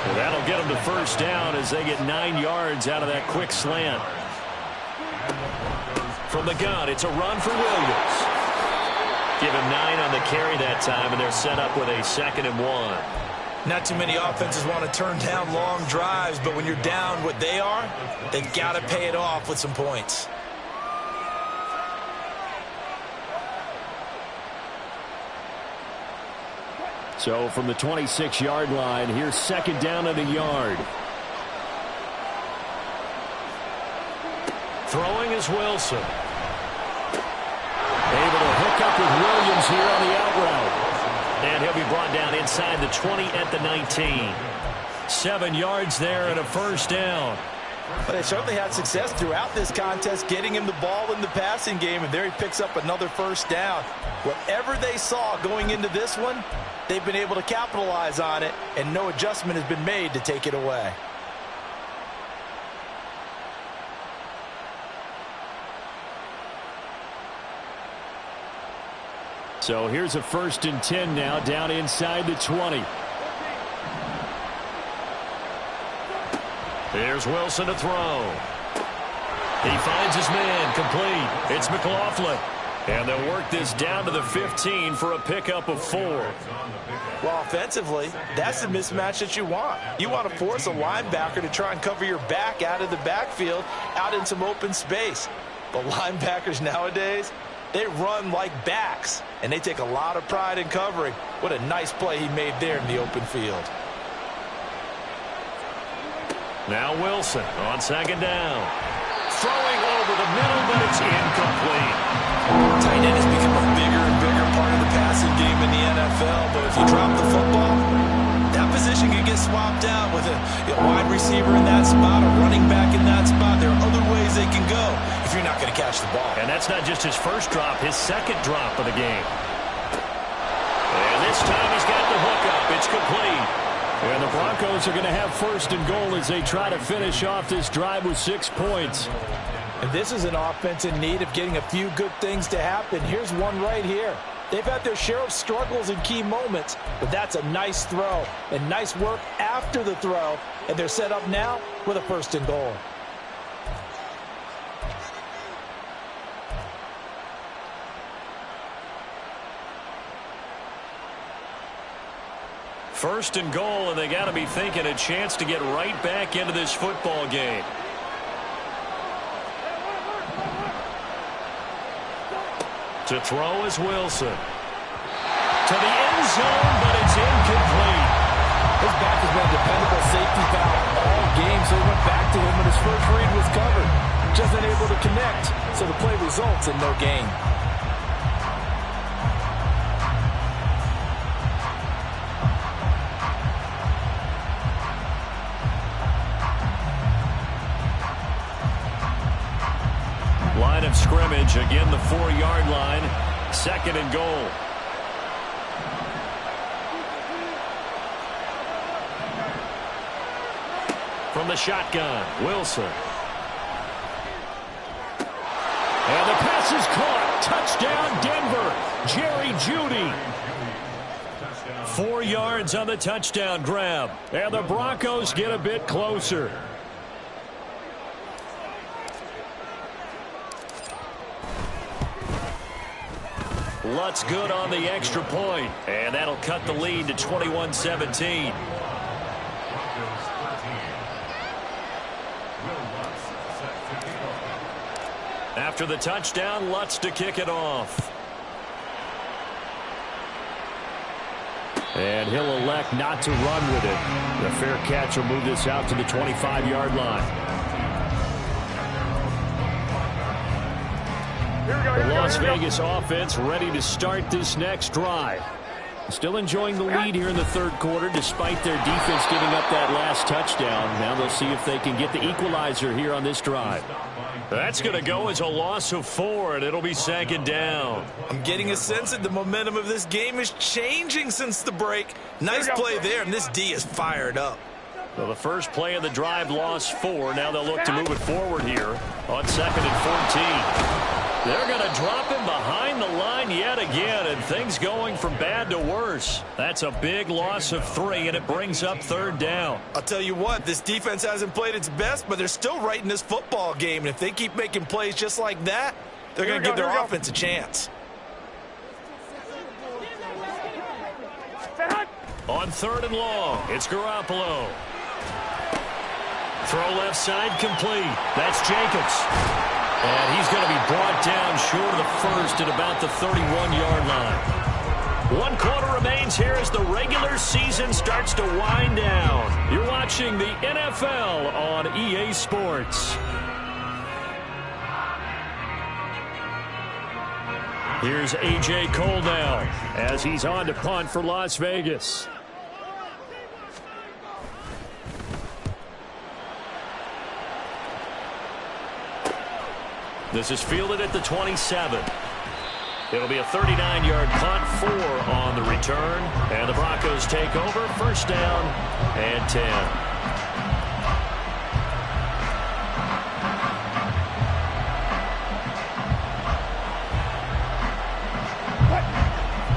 B: Well, that'll get them to first down as they get 9 yards out of that quick slant. From the gun, it's a run for Williams. Give him 9 on the carry that time, and they're set up with a 2nd and 1.
D: Not too many offenses want to turn down long drives, but when you're down what they are, they've got to pay it off with some points.
B: So from the 26-yard line, here's 2nd down and a yard. Throwing is Wilson. Able to hook up with Williams here on the out route. And he'll be brought down inside the 20 at the 19. 7 yards there and a first down.
D: But they certainly had success throughout this contest getting him the ball in the passing game, and there he picks up another first down. Whatever they saw going into this one, they've been able to capitalize on it, and no adjustment has been made to take it away.
B: So here's a 1st and 10 now, down inside the 20. Here's Wilson to throw. He finds his man, complete. It's McLaughlin. And they'll work this down to the 15 for a pickup of 4.
D: Well, offensively, that's the mismatch that you want. You want to force a linebacker to try and cover your back out of the backfield, out in some open space. But linebackers nowadays, they run like backs, and they take a lot of pride in covering. What a nice play he made there in the open field.
B: Now Wilson on 2nd down. Throwing over the middle, but it's incomplete.
D: Tight end has become a bigger and bigger part of the passing game in the NFL, but if you drop the football, that position can get swapped out with a wide receiver in that spot, a running back in that spot. There are other ways they can go if you're not going to catch the ball.
B: And that's not just his first drop, his 2nd drop of the game. And this time he's got the hookup. It's complete. And the Broncos are going to have 1st and goal as they try to finish off this drive with 6 points.
D: And this is an offense in need of getting a few good things to happen. Here's one right here. They've had their share of struggles in key moments, but that's a nice throw and nice work after the throw. And they're set up now with a 1st and goal.
B: First and goal, and they got to be thinking a chance to get right back into this football game. To throw is Wilson. To the end zone, but it's incomplete.
D: His back has been a dependable safety valve all game, so he went back to him when his first read was covered. Just unable to connect, so the play results in no gain.
B: Line of scrimmage, again the 4-yard line, 2nd and goal. From the shotgun, Wilson. And the pass is caught. Touchdown, Denver. Jerry Jeudy. 4 yards on the touchdown grab. And the Broncos get a bit closer. Lutz good on the extra point, and that'll cut the lead to 21-17. After the touchdown, Lutz to kick it off. And he'll elect not to run with it. The fair catch will move this out to the 25-yard line. The Las Vegas offense ready to start this next drive. Still enjoying the lead here in the third quarter despite their defense giving up that last touchdown. Now they'll see if they can get the equalizer here on this drive. That's going to go as a loss of 4, and it'll be second down.
D: I'm getting a sense that the momentum of this game is changing since the break. Nice play there, and this D is fired up.
B: Well, the first play of the drive lost 4. Now they'll look to move it forward here on 2nd and 14. They're going to drop him behind the line yet again, and things going from bad to worse. That's a big loss of 3, and it brings up 3rd down.
D: I'll tell you what, this defense hasn't played its best, but they're still right in this football game. And if they keep making plays just like that, they're going to give their offense a chance.
B: On 3rd and long, it's Garoppolo. Throw left side complete. That's Jacobs. And he's going to be brought down short of the first at about the 31-yard line. 1 quarter remains here as the regular season starts to wind down. You're watching the NFL on EA Sports. Here's A.J. Cole now as he's on to punt for Las Vegas. This is fielded at the 27. It'll be a 39-yard punt, 4 on the return. And the Broncos take over, 1st down and 10.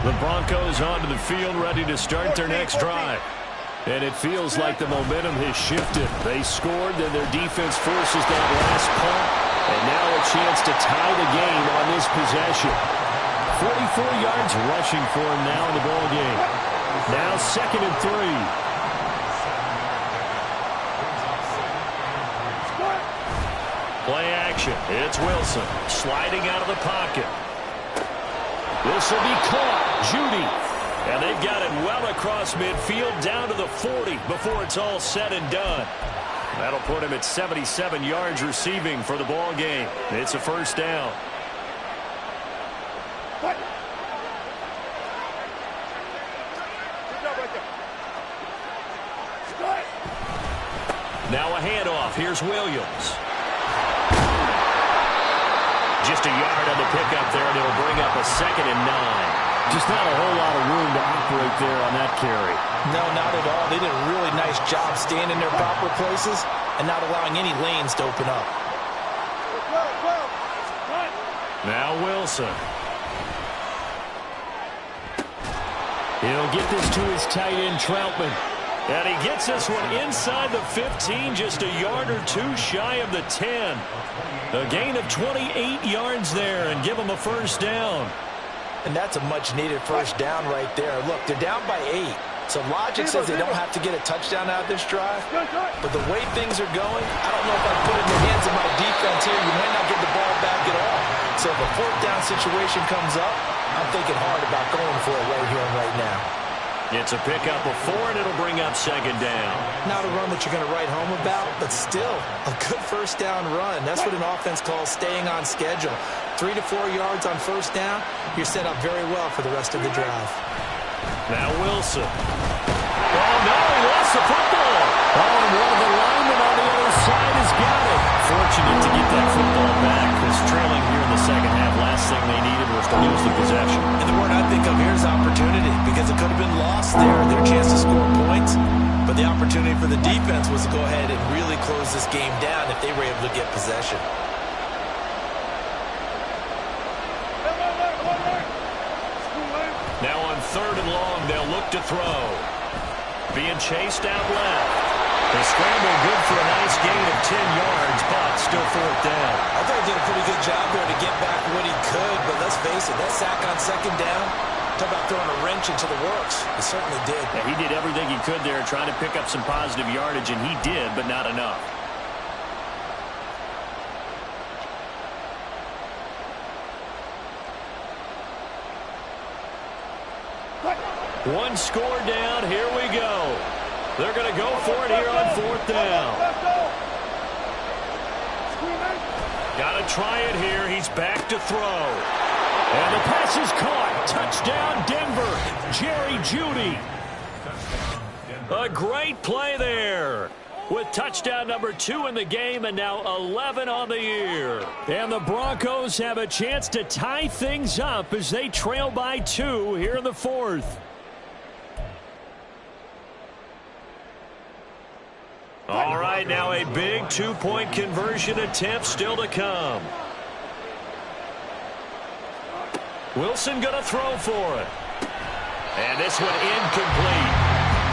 B: The Broncos onto the field, ready to start their next drive. And it feels like the momentum has shifted. They scored, then their defense forces that last punt. And now a chance to tie the game on this possession. 44 yards rushing for him now in the ball game. Now 2nd and 3. Play action. It's Wilson sliding out of the pocket. This will be caught. Judy. And they've got it well across midfield down to the 40 before it's all said and done. That'll put him at 77 yards receiving for the ball game. It's a 1st down. Now a handoff. Here's Williams. Just a yard on the pickup there, and it'll bring up a 2nd and 9. Just not a whole lot of room to operate there on that carry.
D: No, not at all. They did a really nice job staying in their proper places and not allowing any lanes to open up.
B: Now Wilson. He'll get this to his tight end, Troutman. And he gets this one inside the 15, just a yard or 2 shy of the 10. A gain of 28 yards there and give him a 1st down.
D: And that's a much-needed 1st down right there. Look, they're down by 8. So logic says they don't have to get a touchdown out of this drive. But the way things are going, I don't know if I put it in the hands of my defense here. You might not get the ball back at all. So if a 4th down situation comes up, I'm thinking hard about going for it right here and right now.
B: It's a pickup of 4, and it'll bring up 2nd down.
D: Not a run that you're going to write home about, but still a good 1st down run. That's what an offense calls staying on schedule. 3 to 4 yards on 1st down, you're set up very well for the rest of the drive.
B: Now Wilson. Oh, no, he lost the football. Oh, and one of the linemen on the other side has got it. Fortunate to get that football back, because trailing here in the 2nd half, last thing they needed was to lose the possession.
D: And the word I think of here is opportunity, because it could have been lost there, their chance to score points. But the opportunity for the defense was to go ahead and really close this game down if they were able to get possession.
B: Now on 3rd and long, they'll look to throw. Being chased out left. The scramble good for a nice gain of 10 yards, but still 4th down.
D: I thought he did a pretty good job there to get back what he could, but let's face listen, that sack on second down, talk about throwing a wrench into the works. He certainly did.
B: Yeah, he did everything he could there trying to pick up some positive yardage, and he did, but not enough. One score down. Here we go. They're going to go for it here on fourth down. Got to try it here. He's back to throw. And the pass is caught. Touchdown, Denver. Jerry Jeudy. A great play there. With touchdown number 2 in the game and now 11 on the year. And the Broncos have a chance to tie things up as they trail by 2 here in the fourth. All right, now a big 2-point conversion attempt still to come. Wilson going to throw for it. And this one incomplete.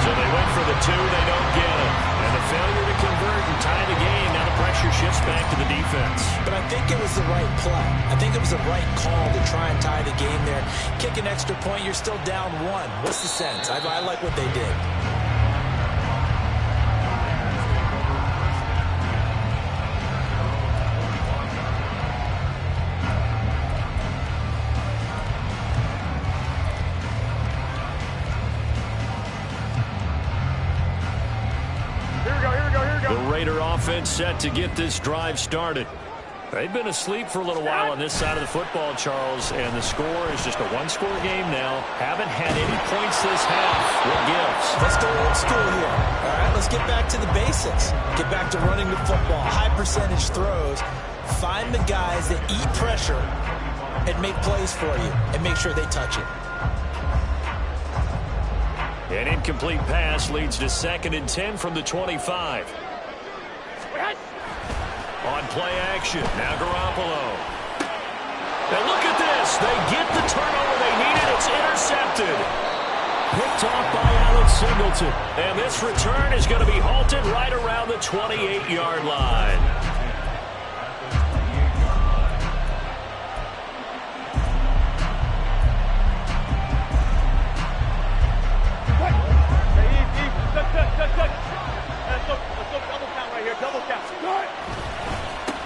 B: So they went for the 2, they don't get it. And the failure to convert and tie the game, now the pressure shifts back to the defense.
D: But I think it was the right play. I think it was the right call to try and tie the game there. Kick an extra point, you're still down 1. What's the sense? I like what they did.
B: Offense set to get this drive started. They've been asleep for a little while on this side of the football, Charles, and the score is just a one-score game now. Haven't had any points this half. What gives?
D: Let's go old school here. All right, let's get back to the basics. Get back to running the football, high-percentage throws. Find the guys that eat pressure and make plays for you and make sure they touch it.
B: An incomplete pass leads to 2nd and 10 from the 25. On play action, now Garoppolo. And look at this. They get the turnover they needed. It's intercepted. Picked off by Alex Singleton. And this return is going to be halted right around the 28-yard line.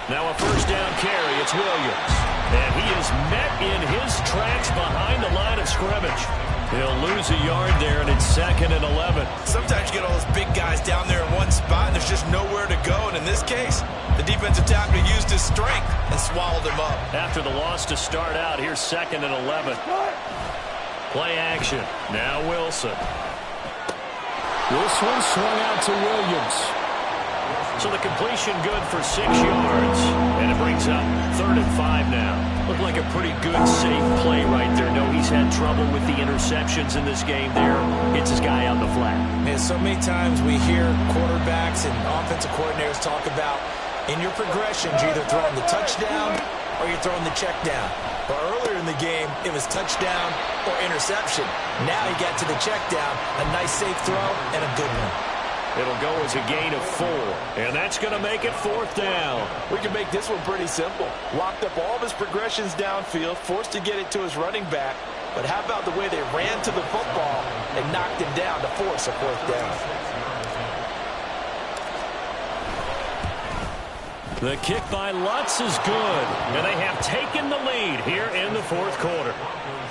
B: Now a first down carry. It's Williams. And he is met in his tracks behind the line of scrimmage. He'll lose a yard there, and it's 2nd and 11.
D: Sometimes you get all those big guys down there in one spot, and there's just nowhere to go. And in this case, the defensive tackle used his strength and swallowed him up.
B: After the loss to start out, here's 2nd and 11. Play action. Now Wilson. This one swung out to Williams. So the completion good for 6 yards. And it brings up 3rd and 5 now. Looked like a pretty good, safe play right there. No, he's had trouble with the interceptions in this game there. Hits his guy out in the flat.
D: Man, so many times we hear quarterbacks and offensive coordinators talk about in your progressions, you're either throwing the touchdown or you're throwing the check down. But earlier in the game, it was touchdown or interception. Now you get to the check down, a nice safe throw, and a good one.
B: It'll go as a gain of 4, and that's going to make it 4th down.
A: We can make this one pretty simple. Locked up all of his progressions downfield, forced to get it to his running back. But how about the way they ran to the football and knocked him down to force a 4th down?
B: The kick by Lutz is good, and they have taken the lead here in the 4th quarter.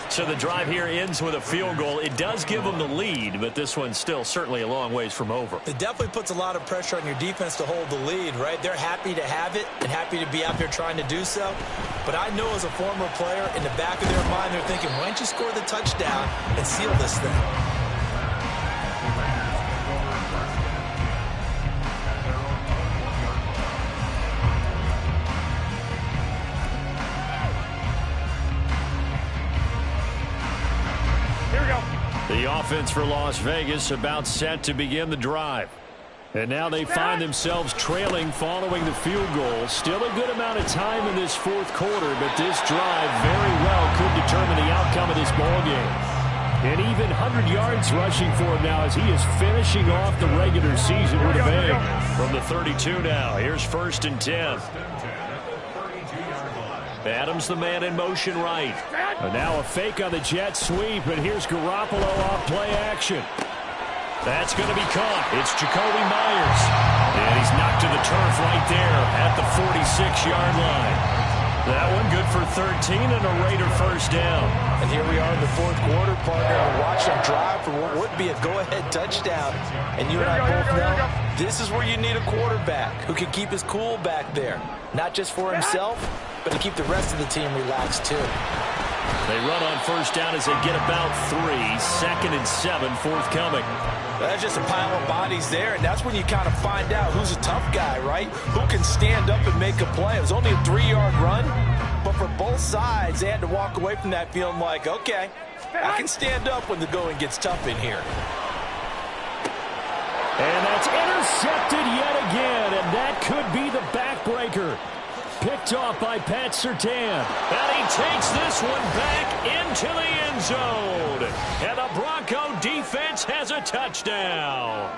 B: So the drive here ends with a field goal. It does give them the lead, but this one's still certainly a long ways from over.
D: It definitely puts a lot of pressure on your defense to hold the lead, right? They're happy to have it and happy to be out there trying to do so. But I know as a former player, in the back of their mind, they're thinking, why don't you score the touchdown and seal this thing?
B: The offense for Las Vegas about set to begin the drive. And now they find themselves trailing following the field goal. Still a good amount of time in this 4th quarter, but this drive very well could determine the outcome of this ballgame. And even 100 yards rushing for him now as he is finishing off the regular season with a bang. From the 32 now, here's 1st and 10. Adams the man in motion right. And now a fake on the jet sweep, and here's Garoppolo off play action. That's going to be caught. It's Jacoby Myers. And he's knocked to the turf right there at the 46-yard line. That one good for 13 and a Raider first down.
D: And here we are in the fourth quarter, partner. Watch them drive for what would be a go-ahead touchdown. And you and I both know this is where you need a quarterback who can keep his cool back there. Not just for himself, but to keep the rest of the team relaxed too.
B: They run on first down as they get about 3. 2nd and 7 forthcoming.
D: That's just a pile of bodies there, and that's when you kind of find out who's a tough guy, right? Who can stand up and make a play. It was only a 3-yard run, but for both sides, they had to walk away from that feeling like, okay, I can stand up when the going gets tough in here.
B: And that's intercepted yet again, and that could be the backbreaker. Picked off by Pat Surtain. And he takes this one back into the end zone. And the Bronco defense has a touchdown.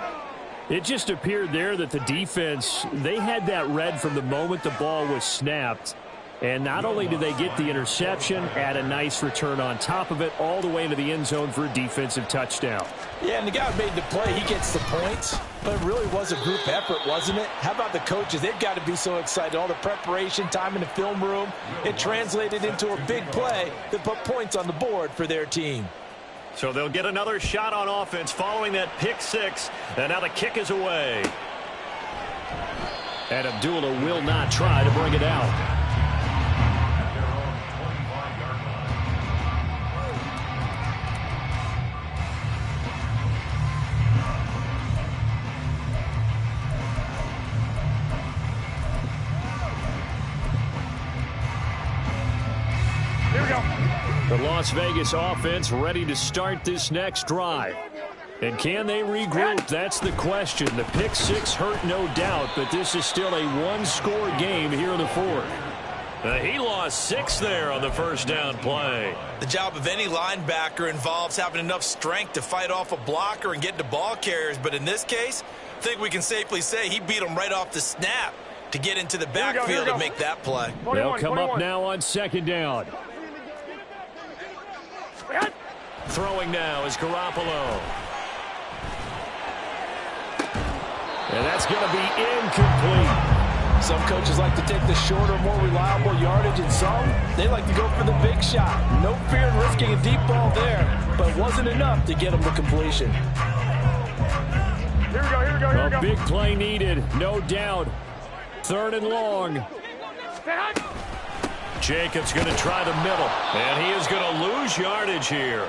B: It just appeared there that the defense, they had that read from the moment the ball was snapped. And not only did they get the interception, add a nice return on top of it, all the way into the end zone for a defensive touchdown.
D: Yeah, and the guy who made the play, he gets the points. But it really was a group effort, wasn't it? How about the coaches? They've got to be so excited. All the preparation, time in the film room, it translated into a big play that put points on the board for their team.
B: So they'll get another shot on offense following that pick 6. And now the kick is away. And Abdullah will not try to bring it out. The Las Vegas offense ready to start this next drive. And can they regroup? That's the question. The pick 6 hurt, no doubt, but this is still a one-score game here in the fourth. He lost 6 there on the first down play.
D: The job of any linebacker involves having enough strength to fight off a blocker and get to ball carriers, but in this case, I think we can safely say he beat him right off the snap to get into the backfield and make that play.
B: They'll come up now on second down. Throwing now is Garoppolo. And that's going to be incomplete.
D: Some coaches like to take the shorter, more reliable yardage, and some, they like to go for the big shot. No fear in risking a deep ball there, but it wasn't enough to get them to completion.
C: Here we go, here we go, here we go.
B: A big play needed, no doubt. 3rd and long. Jacobs going to try the middle, and he is going to lose yardage here.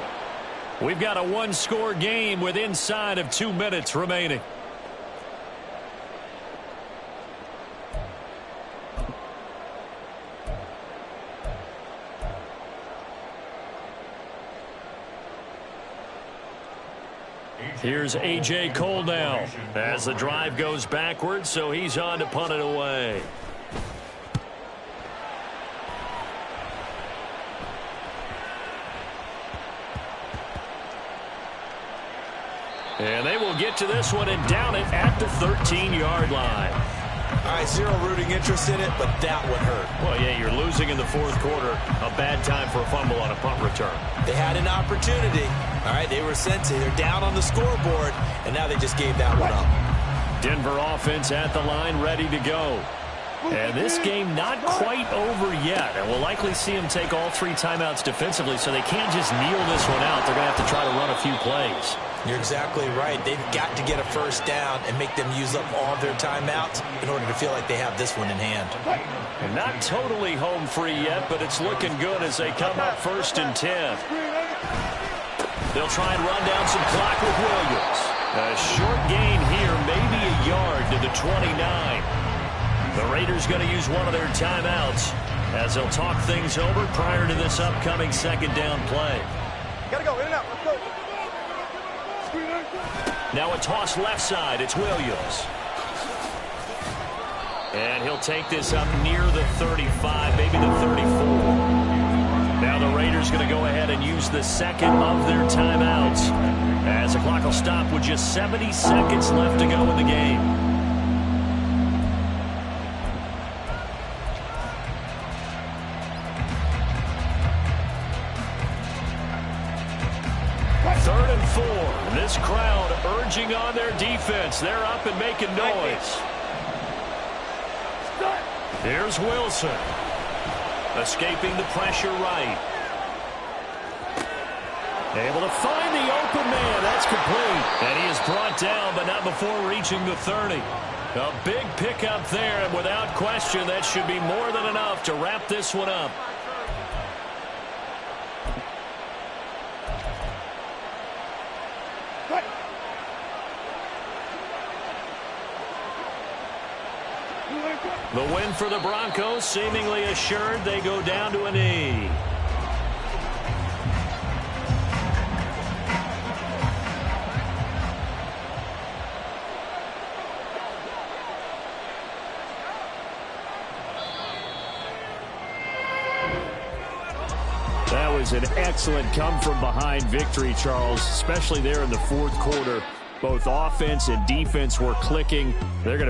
B: We've got a one-score game with inside of 2 minutes remaining. Here's A.J. Cole now as the drive goes backwards, so he's on to punt it away. And they will get to this one and down it at the 13-yard line.
D: All right, zero rooting interest in it, but that one hurt.
B: Well, yeah, you're losing in the fourth quarter. A bad time for a fumble on a punt return.
D: They had an opportunity. All right, they were sensing. They're down on the scoreboard, and now they just gave that one up.
B: Denver offense at the line, ready to go. And this game not quite over yet. And we'll likely see them take all 3 timeouts defensively, so they can't just kneel this one out. They're going to have to try to run a few plays.
D: You're exactly right. They've got to get a first down and make them use up all of their timeouts in order to feel like they have this one in hand.
B: And not totally home free yet, but it's looking good as they come up 1st and 10. They'll try and run down some clock with Williams. A short gain here, maybe a yard to the 29. The Raiders going to use one of their timeouts as they'll talk things over prior to this upcoming second down play.
C: Gotta go, in and out, let's go.
B: Now a toss left side, it's Williams. And he'll take this up near the 35, maybe the 34. Now the Raiders going to go ahead and use the second of their timeouts as the clock will stop with just 70 seconds left to go in the game. this crowd urging on their defense. They're up and making noise. Here's Wilson. Escaping the pressure right. Able to find the open man. That's complete. And he is brought down, but not before reaching the 30. A big pickup there, and without question, that should be more than enough to wrap this one up. The win for the Broncos seemingly assured. They go down to a knee. That was an excellent come-from-behind victory, Charles, especially there in the fourth quarter. Both offense and defense were clicking. They're going to